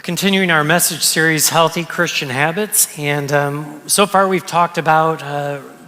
continuing our message series, Healthy Christian Habits, and so far we've talked about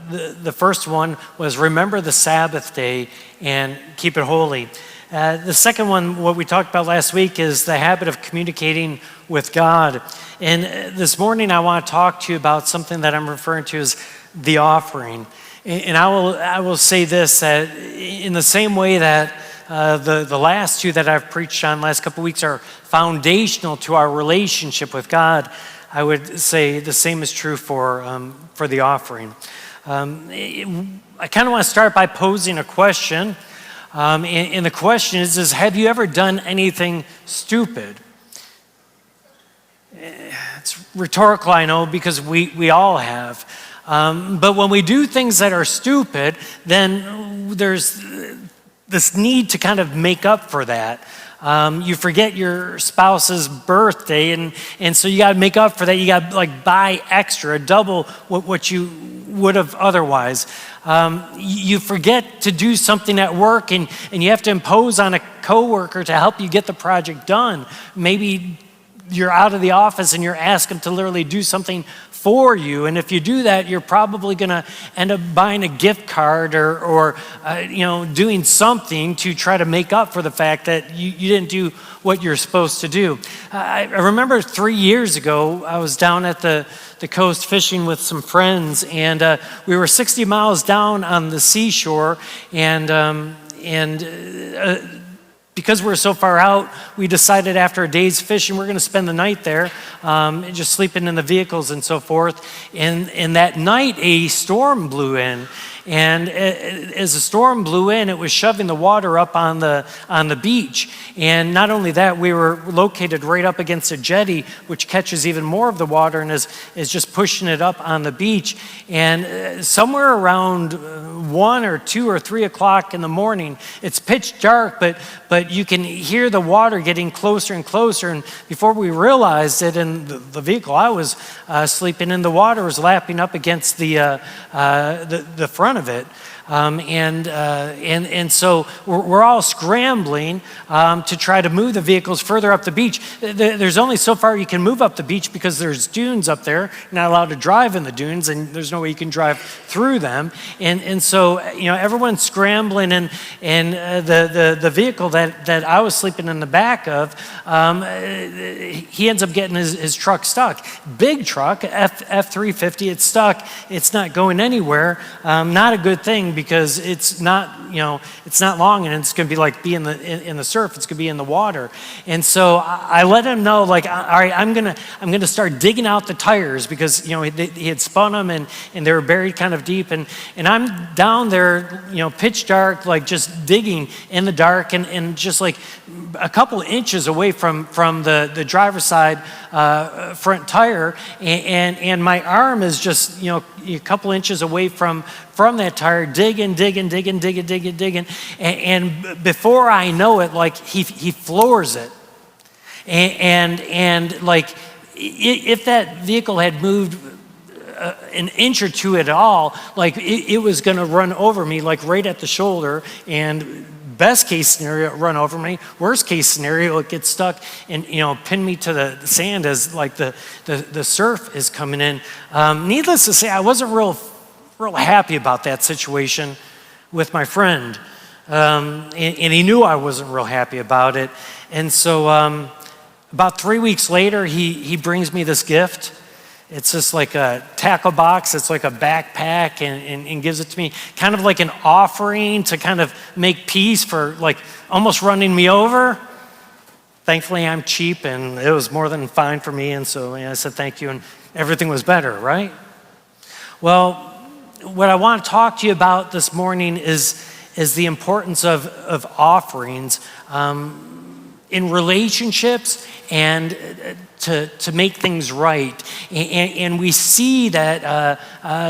the first one was remember the Sabbath day and keep it holy. The second one, what we talked about last week, is the habit of communicating with God. And this morning I want to talk to you about something that I'm referring to as the offering. And I will say this, that in the same way that the last two that I've preached on the last couple of weeks are foundational to our relationship with God, I would say the same is true for the offering. I kind of want to start by posing a question, and the question is have you ever done anything stupid? It's rhetorical, I know, because we all have. But when we do things that are stupid, then there's this need to kind of make up for that. You forget your spouse's birthday, and so you got to make up for that. You got to buy extra, double what you would have otherwise. You forget to do something at work, and you have to impose on a coworker to help you get the project done. Maybe you're out of the office and you're asked them to literally do something for you, and if you do that, you're probably going to end up buying a gift card or doing something to try to make up for the fact that you didn't do what you're supposed to do. I remember 3 years ago, I was down at the coast fishing with some friends, and we were 60 miles down on the seashore, and because we're so far out, we decided after a day's fishing, we're going to spend the night there, just sleeping in the vehicles and so forth. And that night, a storm blew in. And as the storm blew in, it was shoving the water up on the beach. And not only that, we were located right up against a jetty, which catches even more of the water and is just pushing it up on the beach. And somewhere around 1 or 2 or 3 o'clock in the morning, it's pitch dark, but you can hear the water getting closer and closer. And before we realized it, in the vehicle I was sleeping in, the water was lapping up against the front of it. And so we're all scrambling to try to move the vehicles further up the beach. There's only so far you can move up the beach because there's dunes up there. You're not allowed to drive in the dunes, and there's no way you can drive through them. And so everyone's scrambling, and the vehicle that I was sleeping in the back of, he ends up getting his truck stuck. Big truck, F350. It's stuck. It's not going anywhere. Not a good thing, because it's not long, and it's going to be like be in the surf. It's going to be in the water. And so I let him know, all right, I'm gonna start digging out the tires, because he had spun them and they were buried kind of deep. And I'm down there, pitch dark, just digging in the dark, and just a couple inches away from the driver's side front tire, and my arm is just a couple inches away from that tire, digging, and before I know it, he floors it, and if that vehicle had moved an inch or two at all, it was going to run over me, right at the shoulder, and best case scenario, run over me. Worst case scenario, it gets stuck and pin me to the sand as the surf is coming in. Needless to say, I wasn't real happy about that situation with my friend, and he knew I wasn't real happy about it. And so about 3 weeks later, he brings me this gift. It's just like a tackle box. It's like a backpack, and gives it to me, kind of like an offering to kind of make peace for almost running me over. Thankfully, I'm cheap, and it was more than fine for me. And so I said thank you, and everything was better, right? Well, what I want to talk to you about this morning is the importance of offerings in relationships and to make things right. And we see that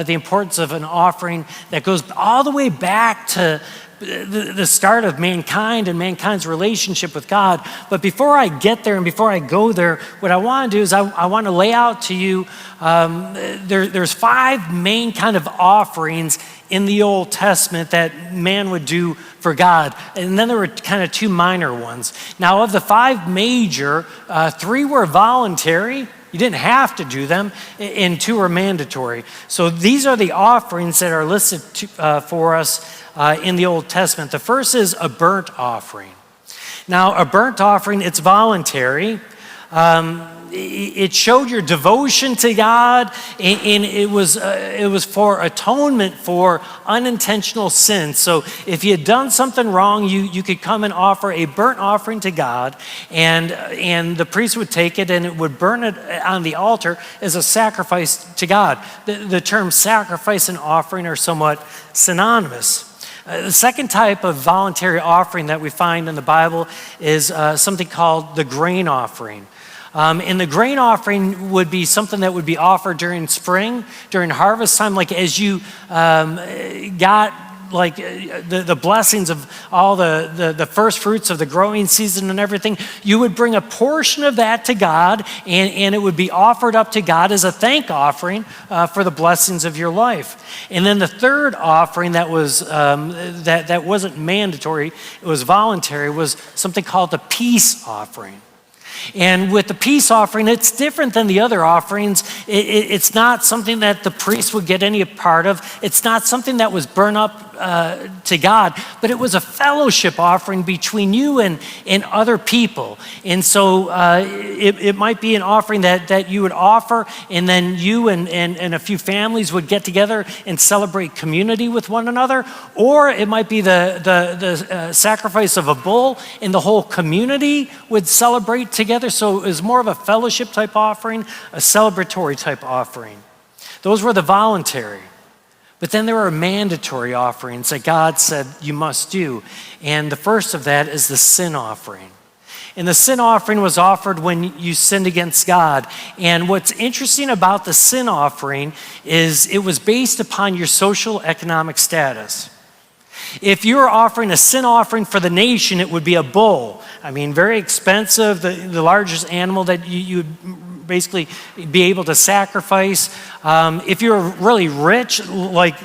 the importance of an offering that goes all the way back to the start of mankind and mankind's relationship with God. But before I get there and before I go there, what I want to do is I want to lay out to you, there's 5 main kind of offerings in the Old Testament that man would do for God. And then there were kind of two minor ones. Now, of the 5 major, 3 were voluntary. You didn't have to do them, and 2 are mandatory. So these are the offerings that are listed for us in the Old Testament. The first is a burnt offering. Now, a burnt offering, it's voluntary. It showed your devotion to God, and it was for atonement for unintentional sin. So if you had done something wrong, you could come and offer a burnt offering to God, and the priest would take it and it would burn it on the altar as a sacrifice to God. The term sacrifice and offering are somewhat synonymous. The second type of voluntary offering that we find in the Bible is something called the grain offering. And the grain offering would be something that would be offered during spring, during harvest time, like as you got like the blessings of all the first fruits of the growing season and everything, you would bring a portion of that to God, and it would be offered up to God as a thank offering for the blessings of your life. And then the third offering that was that wasn't mandatory, it was voluntary, was something called the peace offering. And with the peace offering, it's different than the other offerings. It's not something that the priest would get any part of. It's not something that was burned up to God, but it was a fellowship offering between you and other people. And so it might be an offering that you would offer, and then you and a few families would get together and celebrate community with one another. Or it might be the sacrifice of a bull, and the whole community would celebrate together. So it was more of a fellowship type offering, a celebratory type offering. Those were the voluntary. But then there are mandatory offerings that God said you must do. And the first of that is the sin offering. And the sin offering was offered when you sinned against God. And what's interesting about the sin offering is it was based upon your social economic status. If you were offering a sin offering for the nation, it would be a bull. I mean, very expensive, the largest animal that you would basically be able to sacrifice. If you were really rich, like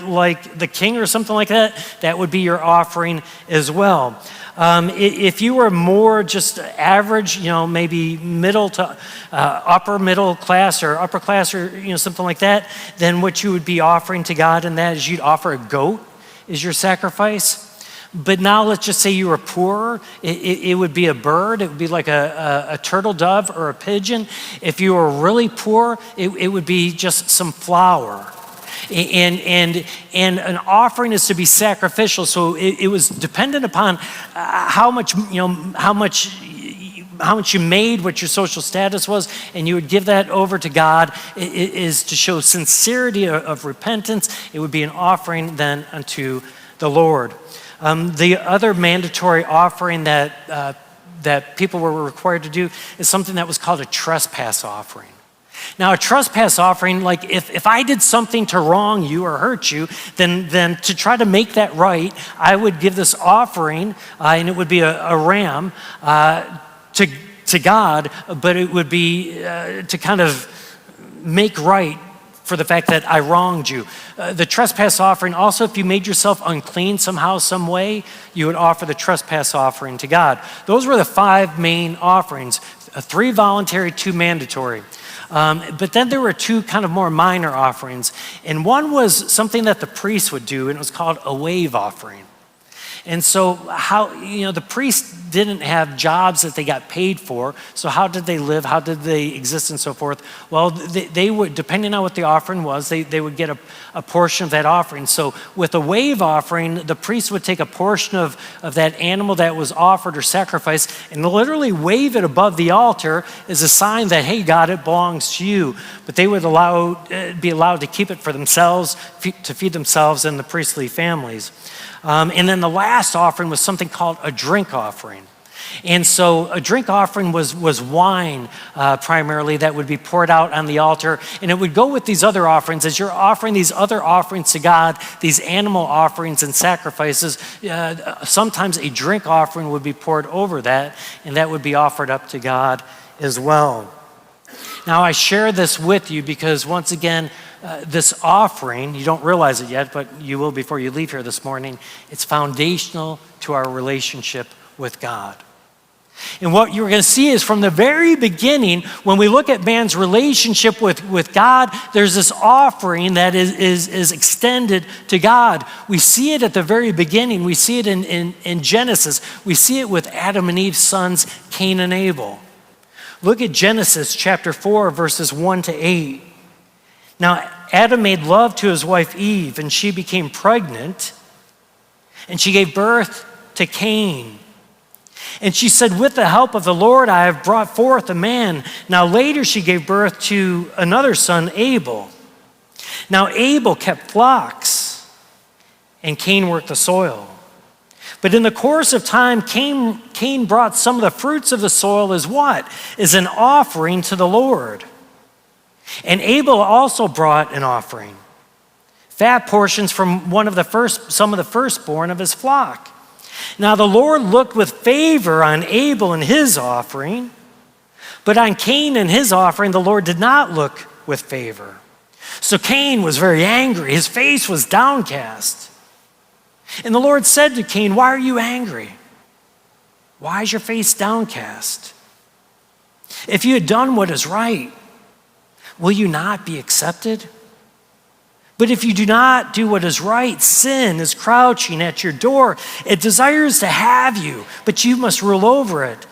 the king or something like that, that would be your offering as well. If you were more just average, maybe middle to upper middle class or upper class or something like that, then what you would be offering to God in that is you'd offer a goat is your sacrifice. But now let's just say you were poorer. It would be a bird. It would be like a turtle dove or a pigeon. If you were really poor, it would be just some flour. And an offering is to be sacrificial, so it was dependent upon how much you made, what your social status was, and you would give that over to God. It is to show sincerity of repentance. It would be an offering then unto the Lord. The other mandatory offering that people were required to do is something that was called a trespass offering. Now, a trespass offering, like if I did something to wrong you or hurt you, then to try to make that right, I would give this offering, and it would be a ram to God, but it would be to kind of make right for the fact that I wronged you. The trespass offering, also if you made yourself unclean somehow, some way, you would offer the trespass offering to God. Those were the 5 main offerings, 3 voluntary, 2 mandatory. But then there were 2 kind of more minor offerings. And one was something that the priest would do, and it was called a wave offering. And so the priests didn't have jobs that they got paid for. So how did they live? How did they exist and so forth? Well, they would, depending on what the offering was, they would get a portion of that offering. So with a wave offering, the priest would take a portion of that animal that was offered or sacrificed and literally wave it above the altar as a sign that, hey, God, it belongs to you. But they would be allowed to keep it for themselves, to feed themselves and the priestly families. And then the last offering was something called a drink offering. And so a drink offering was wine primarily that would be poured out on the altar. And it would go with these other offerings. As you're offering these other offerings to God, these animal offerings and sacrifices, sometimes a drink offering would be poured over that, and that would be offered up to God as well. Now, I share this with you because, once again, this offering, you don't realize it yet, but you will before you leave here this morning, it's foundational to our relationship with God. And what you're going to see is from the very beginning, when we look at man's relationship with God, there's this offering that is extended to God. We see it at the very beginning. We see it in Genesis. We see it with Adam and Eve's sons, Cain and Abel. Look at Genesis chapter 4, verses 1 to 8. Now, Adam made love to his wife Eve, and she became pregnant, and she gave birth to Cain. And she said, with the help of the Lord, I have brought forth a man. Now later she gave birth to another son, Abel. Now Abel kept flocks, and Cain worked the soil. But in the course of time, Cain brought some of the fruits of the soil as what? As an offering to the Lord. And Abel also brought an offering, fat portions from some of the firstborn of his flock. Now the Lord looked with favor on Abel and his offering, but on Cain and his offering the Lord did not look with favor. So Cain was very angry. His face was downcast. And the Lord said to Cain, why are you angry? Why is your face downcast? If you had done what is right, will you not be accepted? But if you do not do what is right, sin is crouching at your door. It desires to have you, but you must rule over it.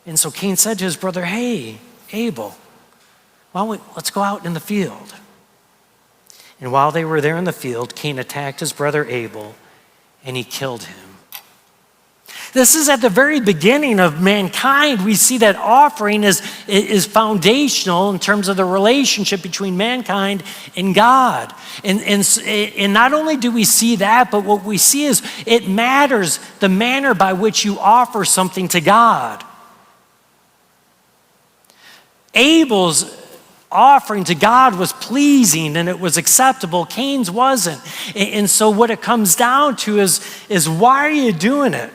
And so Cain said to his brother, hey, Abel, let's go out in the field. And while they were there in the field, Cain attacked his brother Abel, and he killed him. This is at the very beginning of mankind. We see that offering is foundational in terms of the relationship between mankind and God. And not only do we see that, but what we see is it matters the manner by which you offer something to God. Abel's offering to God was pleasing and it was acceptable. Cain's wasn't. And so what it comes down to is why are you doing it?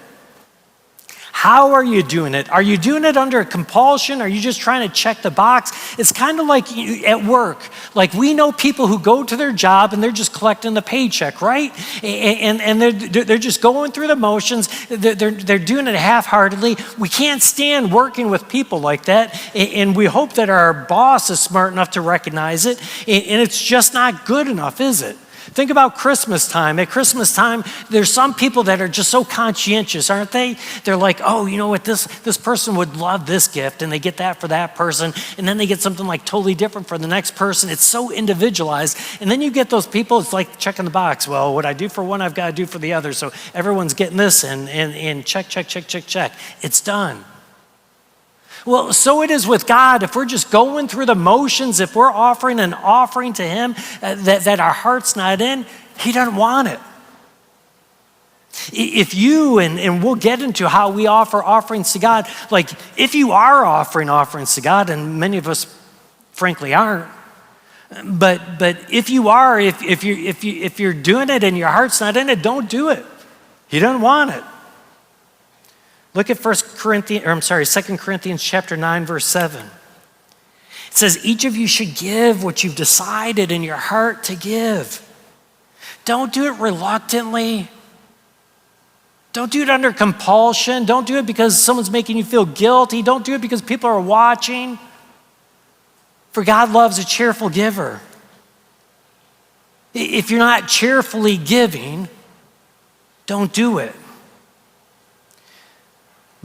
How are you doing it? Are you doing it under compulsion? Are you just trying to check the box? It's kind of like at work. Like we know people who go to their job and they're just collecting the paycheck, right? And they're just going through the motions. They're doing it half-heartedly. We can't stand working with people like that. And we hope that our boss is smart enough to recognize it. And it's just not good enough, is it? Think about Christmas time. At Christmas time, there's some people that are just so conscientious, aren't they? They're like, oh, you know what, this person would love this gift, and they get that for that person, and then they get something like totally different for the next person. It's so individualized. And then you get those people, it's like checking the box. Well, what I do for one, I've got to do for the other. So everyone's getting this, and check. It's done. Well, so it is with God. If we're just going through the motions, if we're offering an offering to Him that our heart's not in, He doesn't want it. If you, and we'll get into how we offer offerings to God, like if you are offering offerings to God, and many of us frankly aren't, but if you are, if you're doing it and your heart's not in it, don't do it. He doesn't want it. Look at 2 Corinthians chapter 9, verse 7. It says, each of you should give what you've decided in your heart to give. Don't do it reluctantly. Don't do it under compulsion. Don't do it because someone's making you feel guilty. Don't do it because people are watching. For God loves a cheerful giver. If you're not cheerfully giving, don't do it.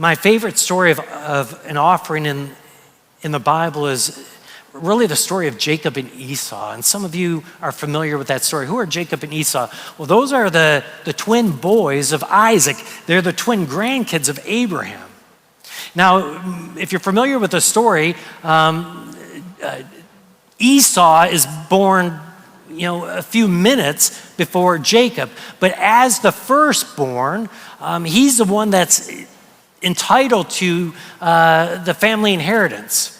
My favorite story of an offering in the Bible is really the story of Jacob and Esau. And some of you are familiar with that story. Who are Jacob and Esau? Well, those are the twin boys of Isaac. They're the twin grandkids of Abraham. Now, if you're familiar with the story, Esau is born a few minutes before Jacob. But as the firstborn, he's the one that's entitled to the family inheritance.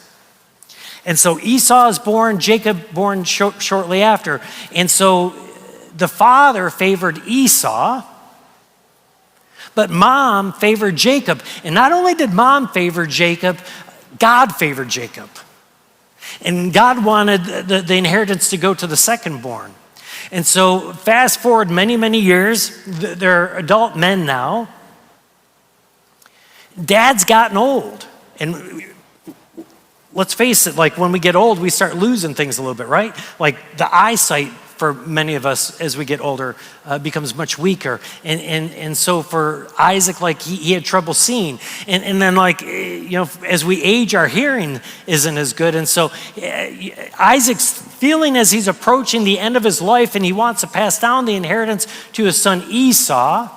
And so Esau is born, Jacob born shortly after. And so the father favored Esau, but mom favored Jacob. And not only did mom favor Jacob, God favored Jacob. And God wanted the inheritance to go to the second-born. And so fast forward many, many years, they're adult men now. Dad's gotten old. And let's face it, like when we get old, we start losing things a little bit, right? Like the eyesight for many of us as we get older becomes much weaker. And so for Isaac, like he had trouble seeing. And then like, as we age, our hearing isn't as good. And so Isaac's feeling as he's approaching the end of his life and he wants to pass down the inheritance to his son Esau.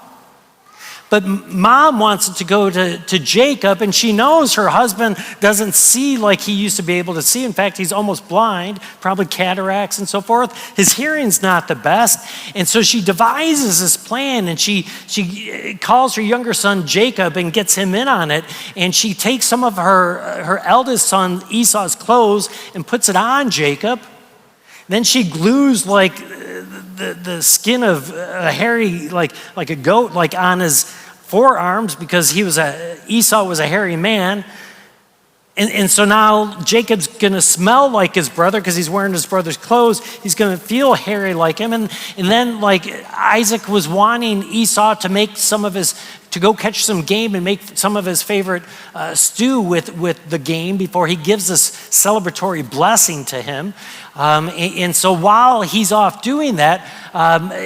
But mom wants it to go to Jacob, and she knows her husband doesn't see like he used to be able to see. In fact, he's almost blind, probably cataracts and so forth. His hearing's not the best. And so she devises this plan, and she calls her younger son Jacob and gets him in on it. And she takes some of her eldest son Esau's clothes and puts it on Jacob. Then she glues like the skin of a hairy, like a goat, like on his forearms, because Esau was a hairy man. And so now Jacob's going to smell like his brother because he's wearing his brother's clothes. He's going to feel hairy like him. And then like Isaac was wanting Esau to go catch some game and make some of his favorite stew with the game before he gives this celebratory blessing to him. And so while he's off doing that,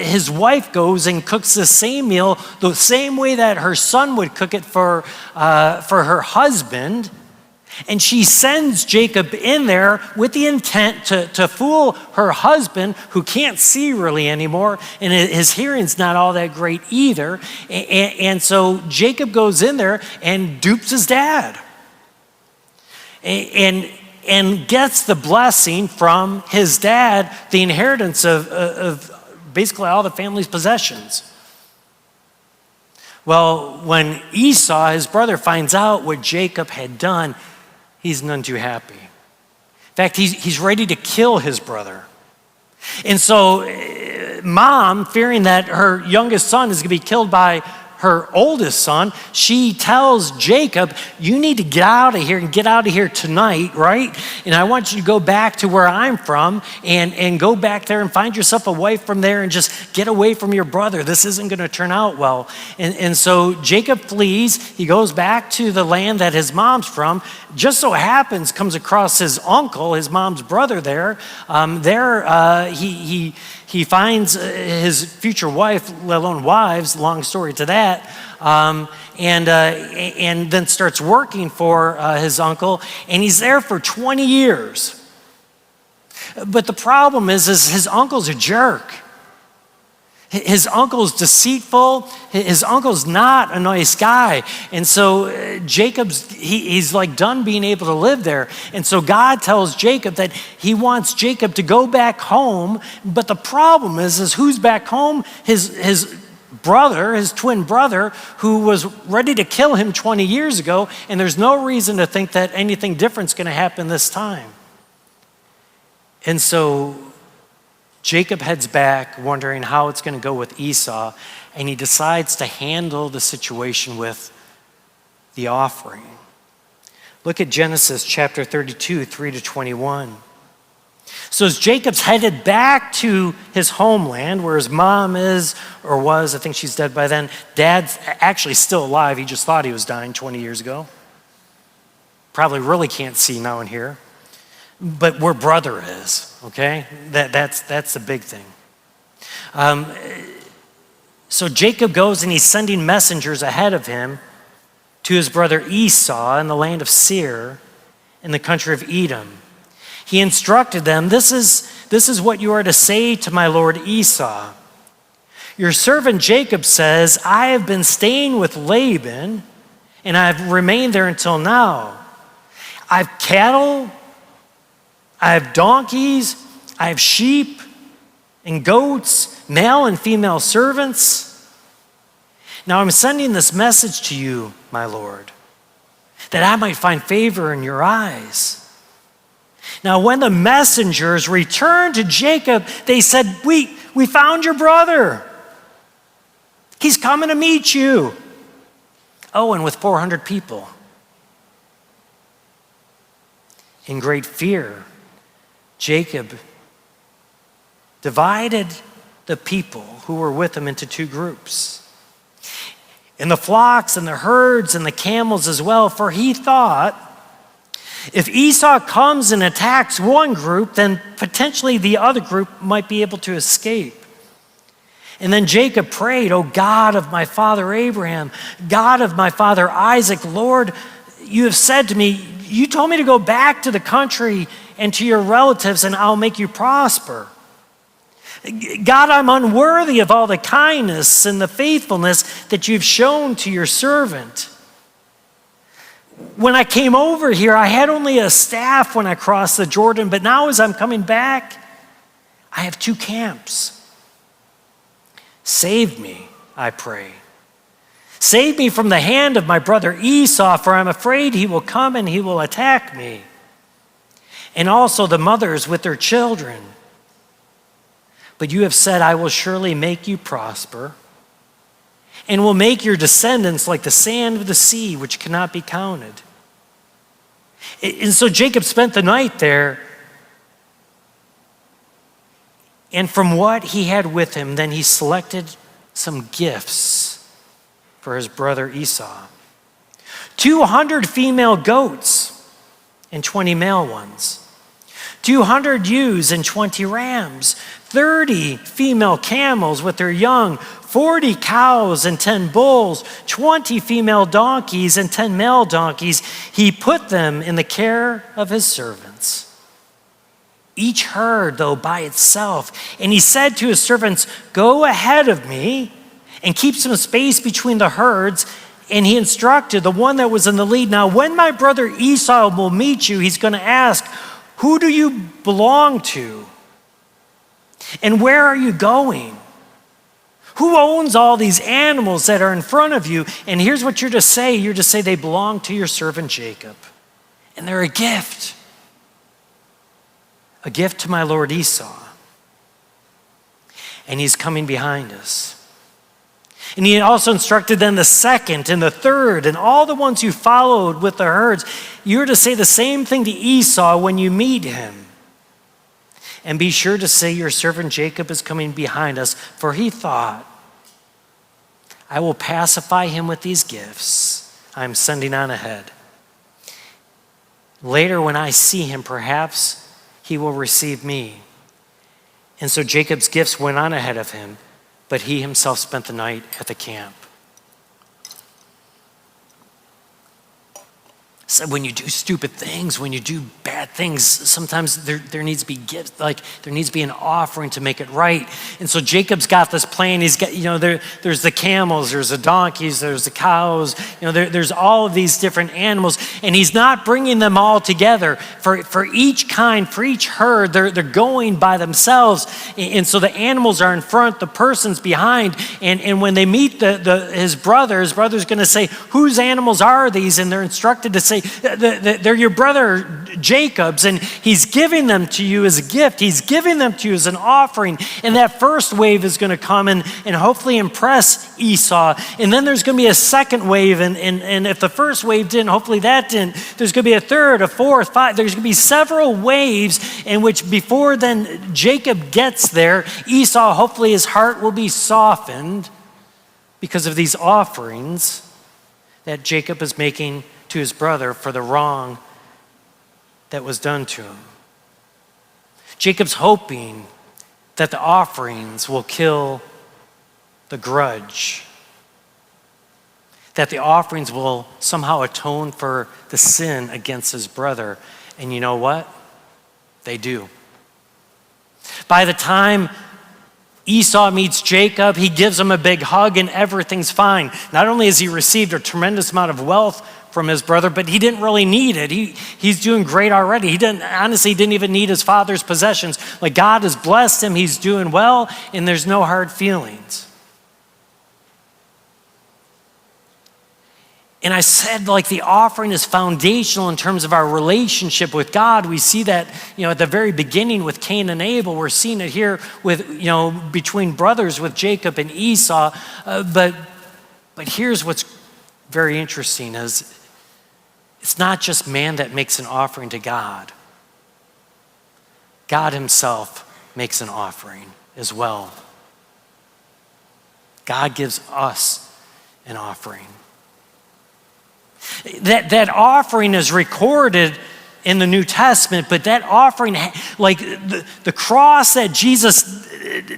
his wife goes and cooks the same meal the same way that her son would cook it for her husband. And she sends Jacob in there with the intent to fool her husband, who can't see really anymore, and his hearing's not all that great either. And so Jacob goes in there and dupes his dad and gets the blessing from his dad, the inheritance of basically all the family's possessions. Well, when Esau, his brother, finds out what Jacob had done, he's none too happy. In fact, he's ready to kill his brother. And so mom, fearing that her youngest son is going to be killed by her oldest son, she tells Jacob, you need to get out of here and get out of here tonight, right? And I want you to go back to where I'm from and go back there and find yourself a wife from there and just get away from your brother. This isn't going to turn out well. And so Jacob flees. He goes back to the land that his mom's from. Just so happens, comes across his uncle, his mom's brother there. He finds his future wife, let alone wives, long story to that, and then starts working for his uncle, and he's there for 20 years. But the problem is his uncle's a jerk. His uncle's deceitful. His uncle's not a nice guy. And so he's like done being able to live there. And so God tells Jacob that he wants Jacob to go back home. But the problem is who's back home? His brother, his twin brother, who was ready to kill him 20 years ago. And there's no reason to think that anything different's going to happen this time. And so Jacob heads back, wondering how it's going to go with Esau, and he decides to handle the situation with the offering. Look at Genesis chapter 32, 3-21. So as Jacob's headed back to his homeland, where his mom is, or was, I think she's dead by then, Dad's actually still alive. He just thought he was dying 20 years ago. Probably really can't see now and here. But where brother is, okay? That's the big thing. So Jacob goes and he's sending messengers ahead of him to his brother Esau in the land of Seir in the country of Edom. He instructed them, this is what you are to say to my lord Esau. Your servant Jacob says, I have been staying with Laban and I've remained there until now. I've cattle, I have donkeys, I have sheep and goats, male and female servants. Now I'm sending this message to you, my Lord, that I might find favor in your eyes. Now when the messengers returned to Jacob, they said, we found your brother. He's coming to meet you. Oh, and with 400 people. In great fear, Jacob divided the people who were with him into two groups, and the flocks and the herds and the camels as well, for he thought, if Esau comes and attacks one group, then potentially the other group might be able to escape. And then Jacob prayed, "O God of my father Abraham, God of my father Isaac, Lord, you have said to me, you told me to go back to the country and to your relatives, and I'll make you prosper. God, I'm unworthy of all the kindness and the faithfulness that you've shown to your servant. When I came over here, I had only a staff when I crossed the Jordan, but now as I'm coming back, I have two camps. Save me, I pray. Save me from the hand of my brother Esau, for I'm afraid he will come and he will attack me, and also the mothers with their children. But you have said, I will surely make you prosper, and will make your descendants like the sand of the sea, which cannot be counted." And so Jacob spent the night there, and from what he had with him, then he selected some gifts for his brother Esau. 200 female goats and 20 male ones. 200 ewes and 20 rams. 30 female camels with their young. 40 cows and 10 bulls. 20 female donkeys and 10 male donkeys. He put them in the care of his servants. Each herd, though, by itself. And he said to his servants, "Go ahead of me and keep some space between the herds." And he instructed the one that was in the lead, "Now, when my brother Esau will meet you, he's going to ask, 'Who do you belong to? And where are you going? Who owns all these animals that are in front of you?' And here's what you're to say. You're to say, 'They belong to your servant Jacob, and they're a gift to my lord Esau. And he's coming behind us.' And he also instructed then the second and the third and all the ones who followed with the herds. You're to say the same thing to Esau when you meet him. And be sure to say, 'Your servant Jacob is coming behind us,' for he thought, 'I will pacify him with these gifts I'm sending on ahead. Later when I see him, perhaps he will receive me.' And so Jacob's gifts went on ahead of him, but he himself spent the night at the camp." So when you do stupid things, when you do bad things, sometimes there needs to be gifts, like there needs to be an offering to make it right. And so Jacob's got this plan. He's got, there's the camels, there's the donkeys, there's the cows, there's all of these different animals, and he's not bringing them all together. For each kind, for each herd, they're going by themselves. And so the animals are in front, the person's behind, and when they meet his brother's going to say, "Whose animals are these?" And they're instructed to say, "They're your brother Jacob's, and he's giving them to you as a gift. He's giving them to you as an offering." And that first wave is going to come and hopefully impress Esau. And then there's going to be a second wave, and if the first wave didn't, hopefully that didn't. There's going to be a third, a fourth, five. There's going to be several waves in which before then Jacob gets there, Esau, hopefully his heart will be softened because of these offerings that Jacob is making to his brother for the wrong that was done to him. Jacob's hoping that the offerings will kill the grudge, that the offerings will somehow atone for the sin against his brother. And you know what? They do. By the time Esau meets Jacob, he gives him a big hug and everything's fine. Not only has he received a tremendous amount of wealth from his brother, but he didn't really need it. He's doing great already. He didn't even need his father's possessions. Like, God has blessed him, he's doing well, and there's no hard feelings. And I said, like, the offering is foundational in terms of our relationship with God. We see that, at the very beginning with Cain and Abel. We're seeing it here with, between brothers with Jacob and Esau. But here's what's very interesting is it's not just man that makes an offering to God. God himself makes an offering as well. God gives us an offering. That offering is recorded in the New Testament, but that offering, like the cross that Jesus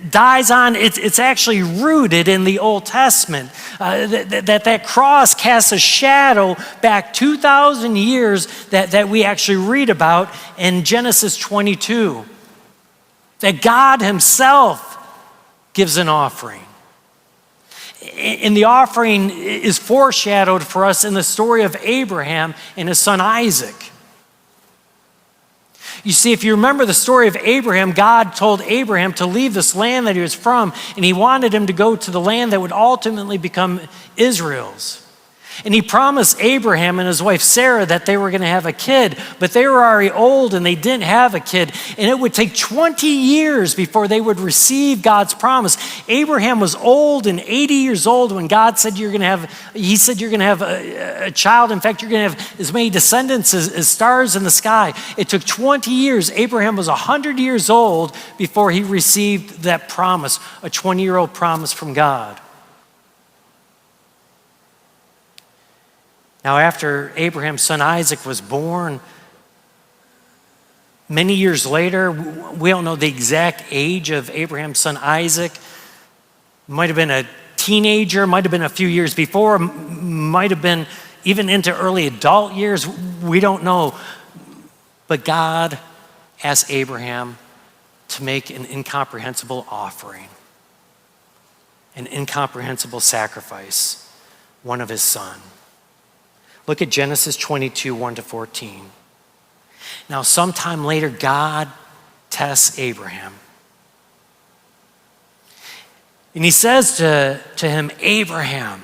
dies on, it's actually rooted in the Old Testament. That cross casts a shadow back 2,000 years that we actually read about in Genesis 22. That God himself gives an offering. And the offering is foreshadowed for us in the story of Abraham and his son Isaac. You see, if you remember the story of Abraham, God told Abraham to leave this land that he was from, and he wanted him to go to the land that would ultimately become Israel's. And he promised Abraham and his wife Sarah that they were going to have a kid, but they were already old and they didn't have a kid. And it would take 20 years before they would receive God's promise. Abraham was old and 80 years old when God said you're going to have a child. In fact, you're going to have as many descendants as stars in the sky. It took 20 years. Abraham was 100 years old before he received that promise, a 20-year-old promise from God. Now, after Abraham's son Isaac was born, many years later, we don't know the exact age of Abraham's son Isaac. Might have been a teenager, might have been a few years before, might have been even into early adult years. We don't know. But God asked Abraham to make an incomprehensible offering, an incomprehensible sacrifice, one of his son. Look at Genesis 22, 1-14. Now, sometime later, God tests Abraham. And he says to him, Abraham.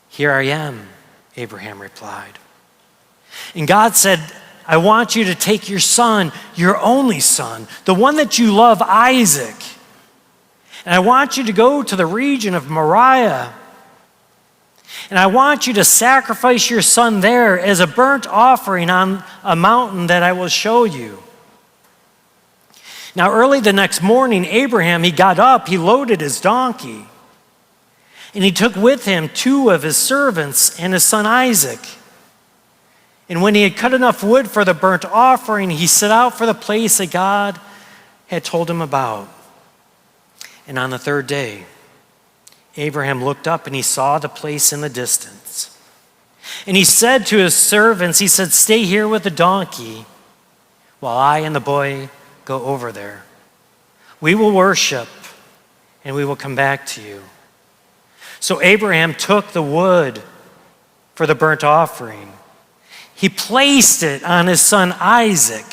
Here I am, Abraham replied. And God said, I want you to take your son, your only son, the one that you love, Isaac. And I want you to go to the region of Moriah. And I want you to sacrifice your son there as a burnt offering on a mountain that I will show you. Now, early the next morning, Abraham, he got up, he loaded his donkey, and he took with him 2 of his servants and his son Isaac. And when he had cut enough wood for the burnt offering, he set out for the place that God had told him about. And on the 3rd day, Abraham looked up and he saw the place in the distance. And he said to his servants, he said, stay here with the donkey while I and the boy go over there. We will worship and we will come back to you. So Abraham took the wood for the burnt offering. He placed it on his son Isaac,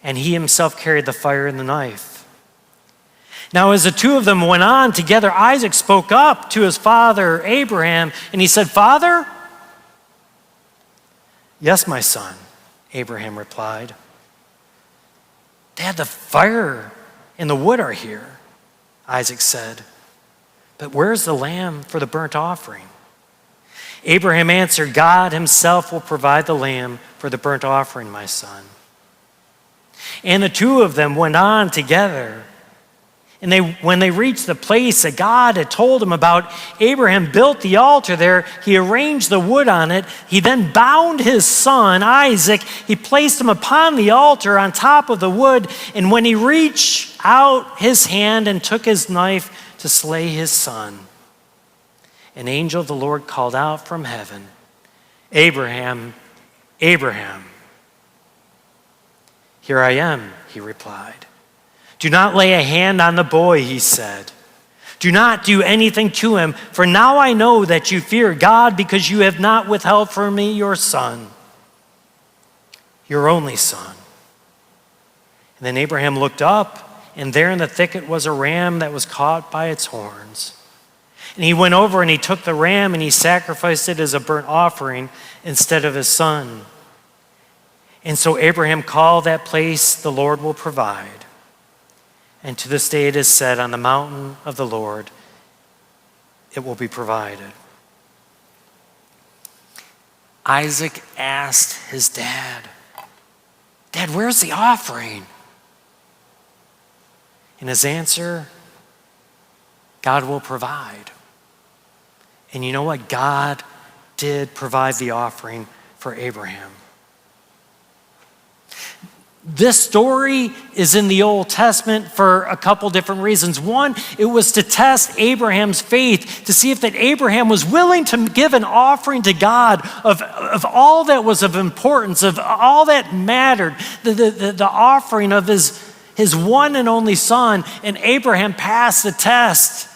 and he himself carried the fire and the knife. Now, as the 2 of them went on together, Isaac spoke up to his father, Abraham, and he said, Father? Yes, my son, Abraham replied. Dad, the fire and the wood are here, Isaac said. But where's the lamb for the burnt offering? Abraham answered, God himself will provide the lamb for the burnt offering, my son. And the 2 of them went on together. And when they reached the place that God had told him about, Abraham built the altar there. He arranged the wood on it. He then bound his son, Isaac. He placed him upon the altar on top of the wood. And when he reached out his hand and took his knife to slay his son, an angel of the Lord called out from heaven, Abraham, Abraham. Here I am, he replied. Do not lay a hand on the boy, he said. Do not do anything to him, for now I know that you fear God because you have not withheld from me your son, your only son. And then Abraham looked up, and there in the thicket was a ram that was caught by its horns. And he went over and he took the ram and he sacrificed it as a burnt offering instead of his son. And so Abraham called that place, the Lord will provide. And to this day it is said, on the mountain of the Lord, it will be provided. Isaac asked his dad, Dad, where's the offering? And his answer, God will provide. And you know what? God did provide the offering for Abraham. This story is in the Old Testament for a couple different reasons. One, it was to test Abraham's faith, to see if that Abraham was willing to give an offering to God of all that was of importance, of all that mattered, the offering of his one and only son, and Abraham passed the test.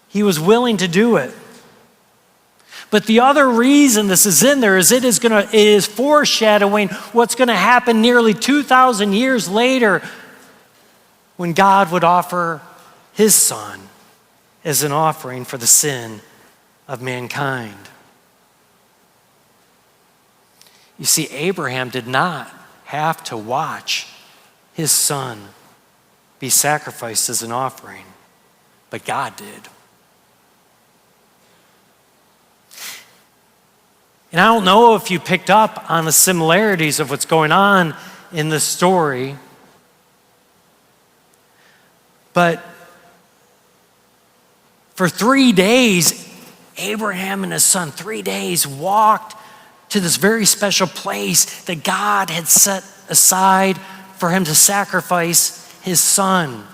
He was willing to do it. But the other reason this is in there is it is foreshadowing what's going to happen nearly 2,000 years later when God would offer his son as an offering for the sin of mankind. You see, Abraham did not have to watch his son be sacrificed as an offering, but God did. And I don't know if you picked up on the similarities of what's going on in this story, but for 3 days, Abraham and his son, 3 days, walked to this very special place that God had set aside for him to sacrifice his son.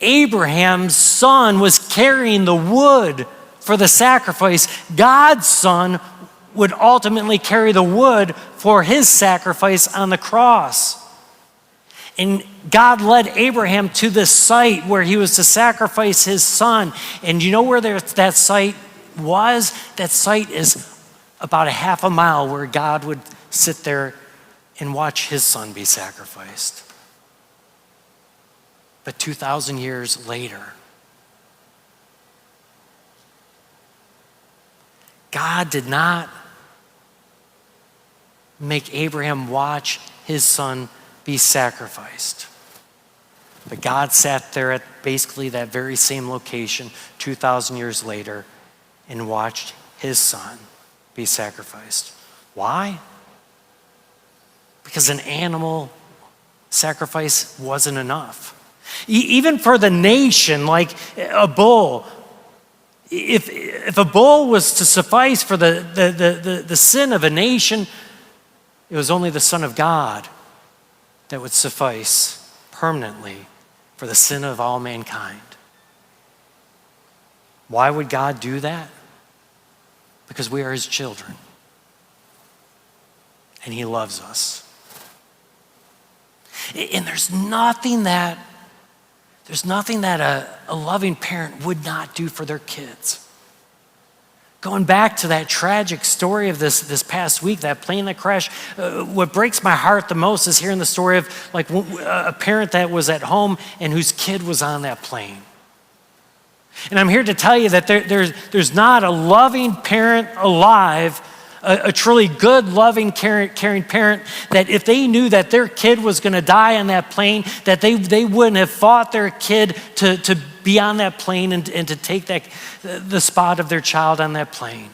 Abraham's son was carrying the wood for the sacrifice. God's son would ultimately carry the wood for his sacrifice on the cross. And God led Abraham to this site where he was to sacrifice his son. And you know where that site was? That site is about a half a mile where God would sit there and watch his son be sacrificed. But 2,000 years later, God did not make Abraham watch his son be sacrificed. But God sat there at basically that very same location 2,000 years later and watched his son be sacrificed. Why? Because an animal sacrifice wasn't enough. Even for the nation, like a bull, if a bull was to suffice for the sin of a nation, it was only the Son of God that would suffice permanently for the sin of all mankind. Why would God do that? Because we are his children, and he loves us. And there's nothing that a loving parent would not do for their kids. Going back to that tragic story of this past week, that plane that crashed, what breaks my heart the most is hearing the story of like a parent that was at home and whose kid was on that plane. And I'm here to tell you that there's not a loving parent alive, a truly good, loving, caring parent, that if they knew that their kid was going to die on that plane, that they wouldn't have fought their kid to be on that plane and to take the spot of their child on that plane.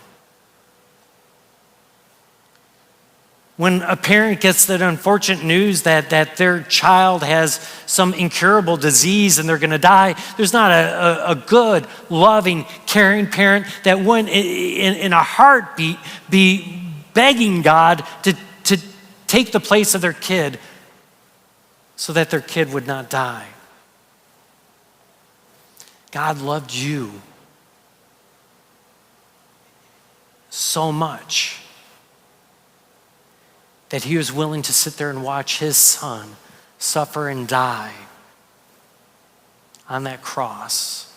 When a parent gets that unfortunate news that their child has some incurable disease and they're going to die, there's not a good, loving, caring parent that wouldn't, in a heartbeat, be begging God to take the place of their kid so that their kid would not die. God loved you so much that he was willing to sit there and watch his son suffer and die on that cross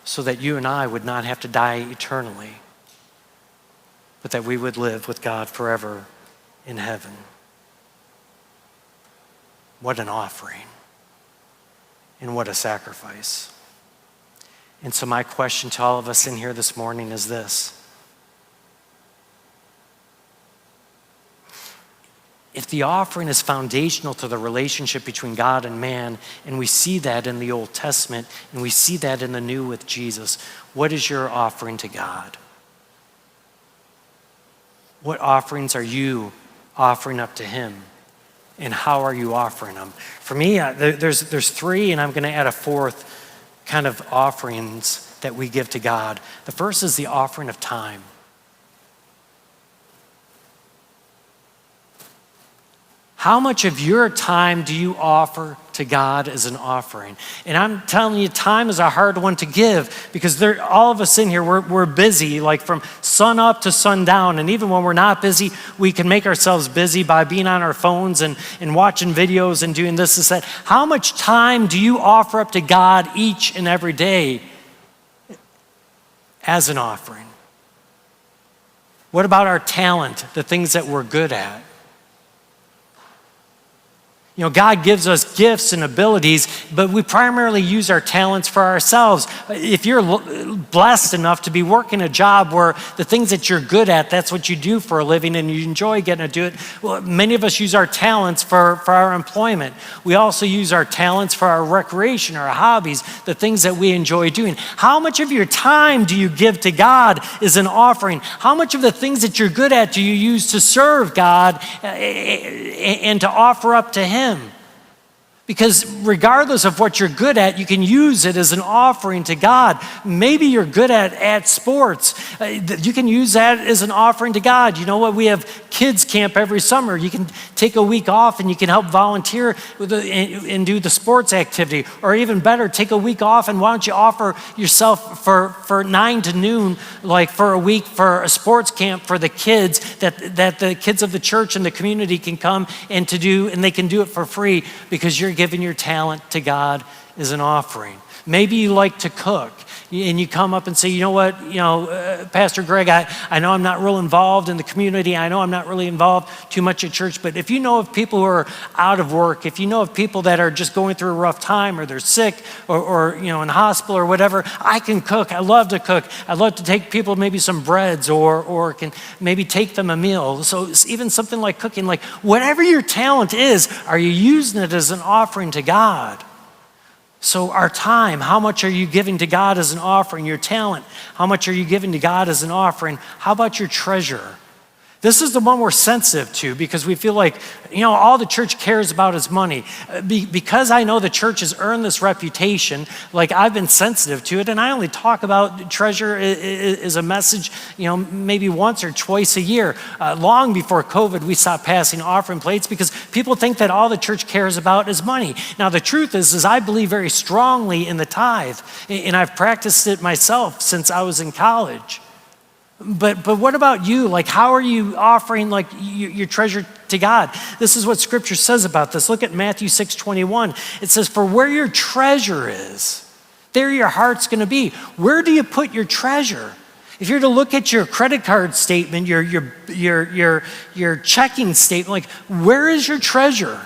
so that you and I would not have to die eternally, but that we would live with God forever in heaven. What an offering and what a sacrifice. And so my question to all of us in here this morning is this: if the offering is foundational to the relationship between God and man, and we see that in the Old Testament, and we see that in the New with Jesus, what is your offering to God? What offerings are you offering up to him? And how are you offering them? For me, there's three, and I'm going to add a fourth kind of offerings that we give to God. The first is the offering of time. How much of your time do you offer to God as an offering? And I'm telling you, time is a hard one to give because all of us in here, we're busy, like from sun up to sundown. And even when we're not busy, we can make ourselves busy by being on our phones and watching videos and doing this and that. How much time do you offer up to God each and every day as an offering? What about our talent, the things that we're good at? You know, God gives us gifts and abilities, but we primarily use our talents for ourselves. If you're blessed enough to be working a job where the things that you're good at, that's what you do for a living and you enjoy getting to do it, well, many of us use our talents for our employment. We also use our talents for our recreation, our hobbies, the things that we enjoy doing. How much of your time do you give to God as an offering? How much of the things that you're good at do you use to serve God and to offer up to him? Because regardless of what you're good at, you can use it as an offering to God. Maybe you're good at sports. You can use that as an offering to God. You know what? We have kids camp every summer. You can take a week off and you can help volunteer and do the sports activity. Or even better, take a week off and why don't you offer yourself for 9 to noon, like for a week for a sports camp for the kids that the kids of the church and the community can come and they can do it for free because you're giving your talent to God as an offering. Maybe you like to cook and you come up and say, you know what, Pastor Greg, I know I'm not real involved in the community. I know I'm not really involved too much at church, but if you know of people who are out of work, if you know of people that are just going through a rough time or they're sick or in hospital or whatever, I can cook. I love to cook. I love to take people maybe some breads or can maybe take them a meal. So even something like cooking, like whatever your talent is, are you using it as an offering to God? So our time, how much are you giving to God as an offering? Your talent, how much are you giving to God as an offering? How about your treasure? This is the one we're sensitive to because we feel like, all the church cares about is money. Because I know the church has earned this reputation, like I've been sensitive to it, and I only talk about treasure as a message, maybe once or twice a year. Long before COVID, we stopped passing offering plates because people think that all the church cares about is money. Now, the truth is I believe very strongly in the tithe, and I've practiced it myself since I was in college. But what about you? Like, how are you offering like your treasure to God? This is what Scripture says about this. Look at Matthew 6:21. It says, "For where your treasure is, there your heart's going to be." Where do you put your treasure? If you're to look at your credit card statement, your checking statement, like where is your treasure?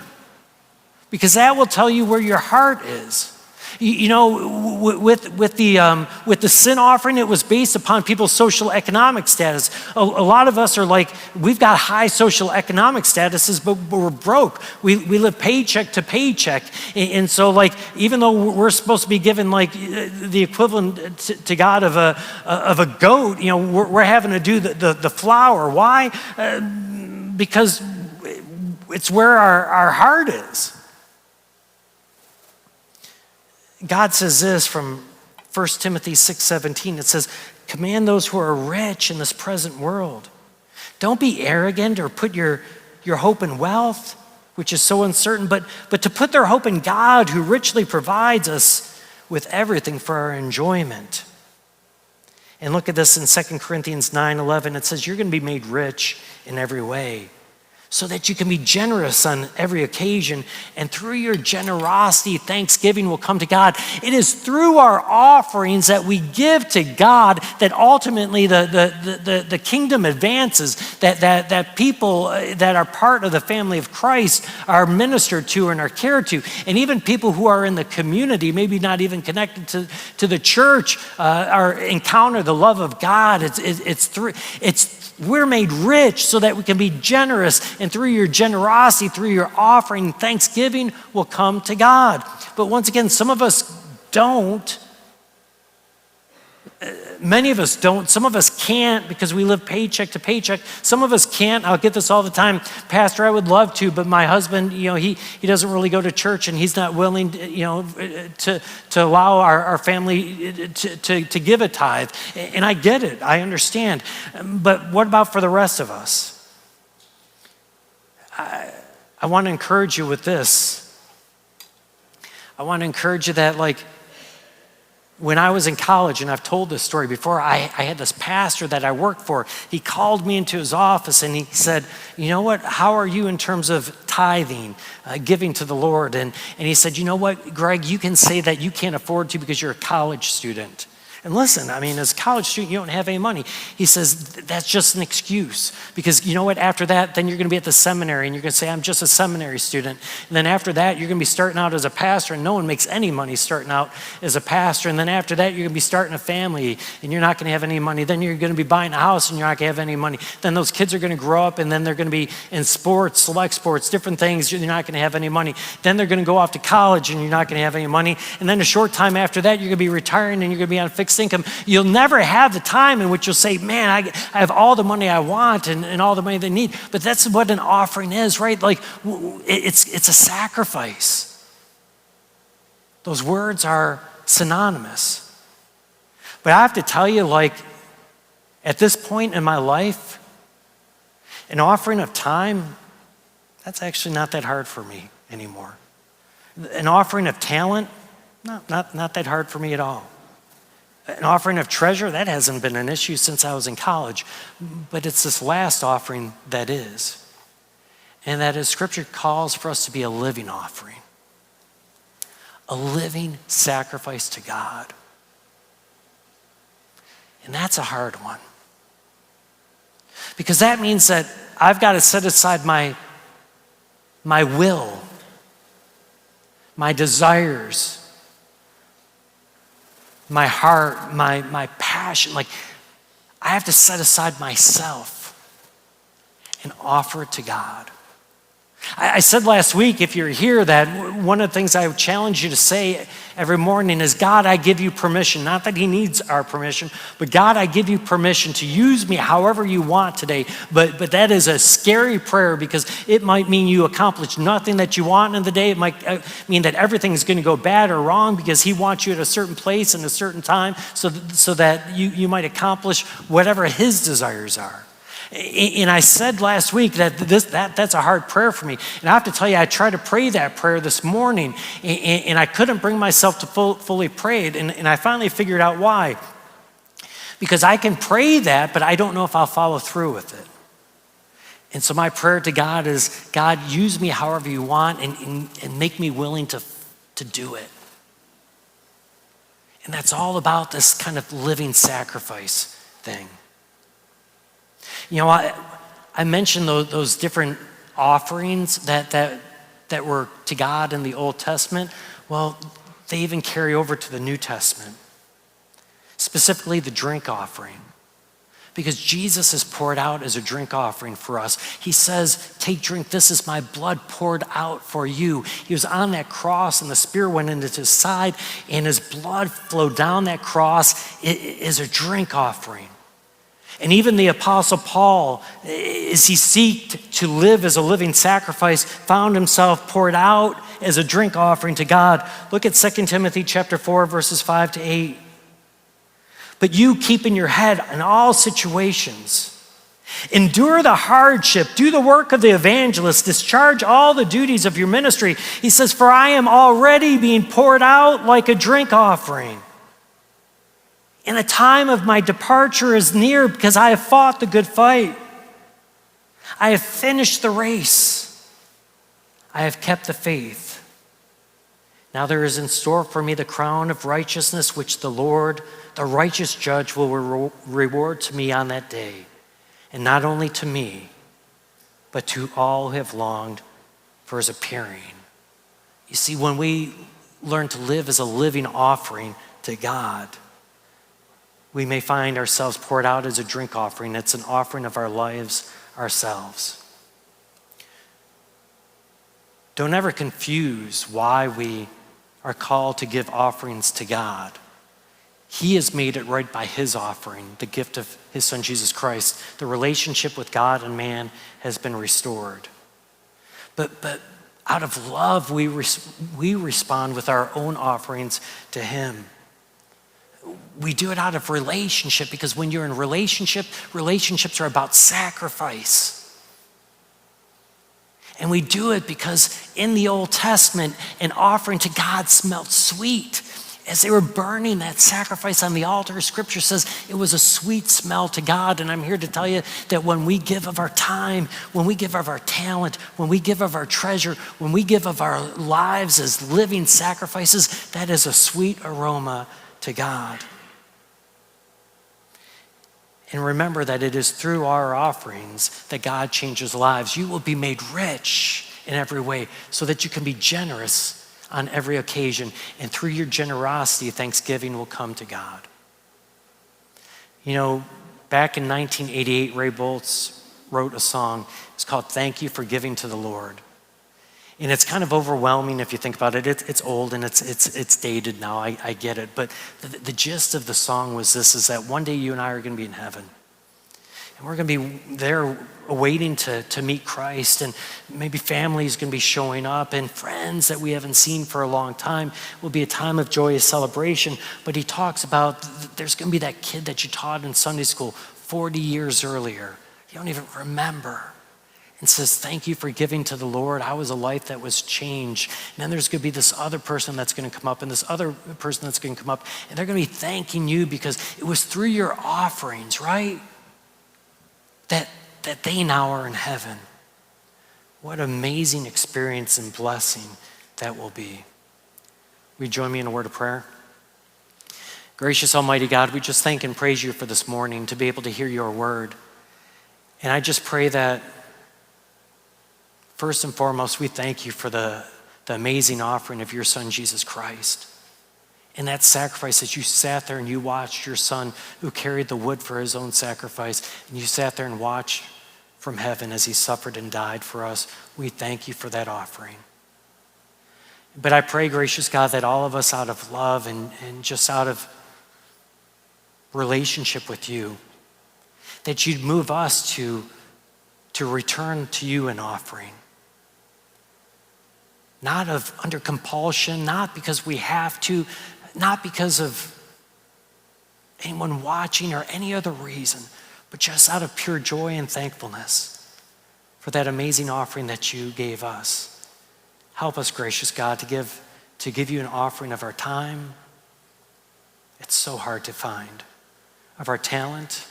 Because that will tell you where your heart is. With the sin offering, it was based upon people's social economic status. A lot of us are like, we've got high social economic statuses, but we're broke. We live paycheck to paycheck. And so like, even though we're supposed to be given like the equivalent to God of a goat, we're having to do the flour. Why? Because it's where our heart is. God says this from 1 Timothy 6:17. It says, "Command those who are rich in this present world. Don't be arrogant or put your hope in wealth, which is so uncertain, but to put their hope in God, who richly provides us with everything for our enjoyment." And look at this in 2 Corinthians 9:11. It says, "You're going to be made rich in every way, so that you can be generous on every occasion, and through your generosity, thanksgiving will come to God." It is through our offerings that we give to God that ultimately the kingdom advances, that people that are part of the family of Christ are ministered to and are cared to. And even people who are in the community, maybe not even connected to the church, encounter the love of God. We're made rich so that we can be generous, and through your generosity, through your offering, thanksgiving will come to God. But once again, some of us don't Many of us don't. Some of us can't because we live paycheck to paycheck. Some of us can't. I'll get this all the time. Pastor, I would love to, but my husband, he doesn't really go to church, and he's not willing, to allow our family to give a tithe. And I get it. I understand. But what about for the rest of us? I want to encourage you with this. I want to encourage you that, when I was in college, and I've told this story before, I had this pastor that I worked for. He called me into his office and he said, you know what, how are you in terms of tithing, giving to the Lord? And he said, you know what, Greg, you can say that you can't afford to because you're a college student. And listen, as a college student, you don't have any money. He says, that's just an excuse. Because you know what, after that, then you're going to be at the seminary and you're going to say, I'm just a seminary student. And then after that, you're going to be starting out as a pastor, and no one makes any money starting out as a pastor. And then after that, you're going to be starting a family and you're not going to have any money. Then you're going to be buying a house and you're not going to have any money. Then those kids are going to grow up and then they're going to be in sports, select sports, different things. You're not going to have any money. Then they're going to go off to college and you're not going to have any money. And then a short time after that, you're going to be retiring and you're going to be on fixed income. You'll never have the time in which you'll say, man, I have all the money I want and all the money they need. But that's what an offering is, right? It's a sacrifice. Those words are synonymous. But I have to tell you, at this point in my life, an offering of time, that's actually not that hard for me anymore. An offering of talent, not that hard for me at all. An offering of treasure, that hasn't been an issue since I was in college. But it's this last offering that is. And that is, Scripture calls for us to be a living offering. A living sacrifice to God. And that's a hard one. Because that means that I've got to set aside my will, my desires, my heart, my passion. I have to set aside myself and offer it to God. I said last week, if you're here, that one of the things I would challenge you to say every morning is, God, I give you permission. Not that he needs our permission, but God, I give you permission to use me however you want today. But that is a scary prayer, because it might mean you accomplish nothing that you want in the day. It might mean that everything's going to go bad or wrong because he wants you at a certain place and a certain time so that you might accomplish whatever his desires are. And I said last week that that's a hard prayer for me. And I have to tell you, I tried to pray that prayer this morning, and I couldn't bring myself to fully pray it. And I finally figured out why. Because I can pray that, but I don't know if I'll follow through with it. And so my prayer to God is, God, use me however you want and make me willing to do it. And that's all about this kind of living sacrifice thing. I mentioned those different offerings that were to God in the Old Testament. Well, they even carry over to the New Testament, specifically the drink offering, because Jesus is poured out as a drink offering for us. He says, take, drink, this is my blood poured out for you. He was on that cross and the Spirit went into his side and his blood flowed down that cross. It is a drink offering. And even the Apostle Paul, as he seeked to live as a living sacrifice, found himself poured out as a drink offering to God. Look at 2 Timothy chapter 4, verses 5-8. But you keep in your head in all situations. Endure the hardship, do the work of the evangelist, discharge all the duties of your ministry. He says, for I am already being poured out like a drink offering. And the time of my departure is near, because I have fought the good fight. I have finished the race. I have kept the faith. Now there is in store for me the crown of righteousness, which the Lord, the righteous judge, will reward to me on that day. And not only to me, but to all who have longed for his appearing. You see, when we learn to live as a living offering to God, we may find ourselves poured out as a drink offering. It's an offering of our lives ourselves. Don't ever confuse why we are called to give offerings to God. He has made it right by his offering, the gift of his son, Jesus Christ. The relationship with God and man has been restored. But out of love, we respond with our own offerings to him. We do it out of relationship, because when you're in relationship, relationships are about sacrifice. And we do it because in the Old Testament, an offering to God smelled sweet. As they were burning that sacrifice on the altar, Scripture says it was a sweet smell to God. And I'm here to tell you that when we give of our time, when we give of our talent, when we give of our treasure, when we give of our lives as living sacrifices, that is a sweet aroma to God. And remember that it is through our offerings that God changes lives. You will be made rich in every way so that you can be generous on every occasion. And through your generosity, thanksgiving will come to God. You know, back in 1988, Ray Boltz wrote a song. It's called "Thank You for Giving to the Lord." And it's kind of overwhelming if you think about it. It's old and it's dated now, I get it. But the gist of the song was this, is that one day you and I are going to be in heaven. And we're going to be there awaiting to meet Christ. And maybe family is going to be showing up, and friends that we haven't seen for a long time. It will be a time of joyous celebration. But he talks about there's going to be that kid that you taught in Sunday school 40 years earlier. You don't even remember. And says, thank you for giving to the Lord. I was a life that was changed. And then there's going to be this other person that's going to come up, and this other person that's going to come up, and they're going to be thanking you because it was through your offerings, right? That they now are in heaven. What amazing experience and blessing that will be. Will you join me in a word of prayer? Gracious Almighty God, we just thank and praise you for this morning to be able to hear your word. And I just pray that first and foremost, we thank you for the amazing offering of your son, Jesus Christ. And that sacrifice, as you sat there and you watched your son who carried the wood for his own sacrifice, and you sat there and watched from heaven as he suffered and died for us. We thank you for that offering. But I pray, gracious God, that all of us out of love and just out of relationship with you, that you'd move us to return to you an offering. Not of under compulsion, not because we have to, not because of anyone watching or any other reason, but just out of pure joy and thankfulness for that amazing offering that you gave us. Help us, gracious God, to give you an offering of our time. It's so hard to find. Of our talent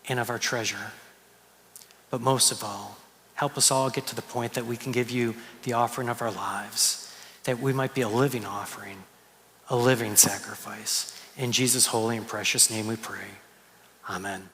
and of our treasure. But most of all, help us all get to the point that we can give you the offering of our lives, that we might be a living offering, a living sacrifice. In Jesus' holy and precious name we pray. Amen.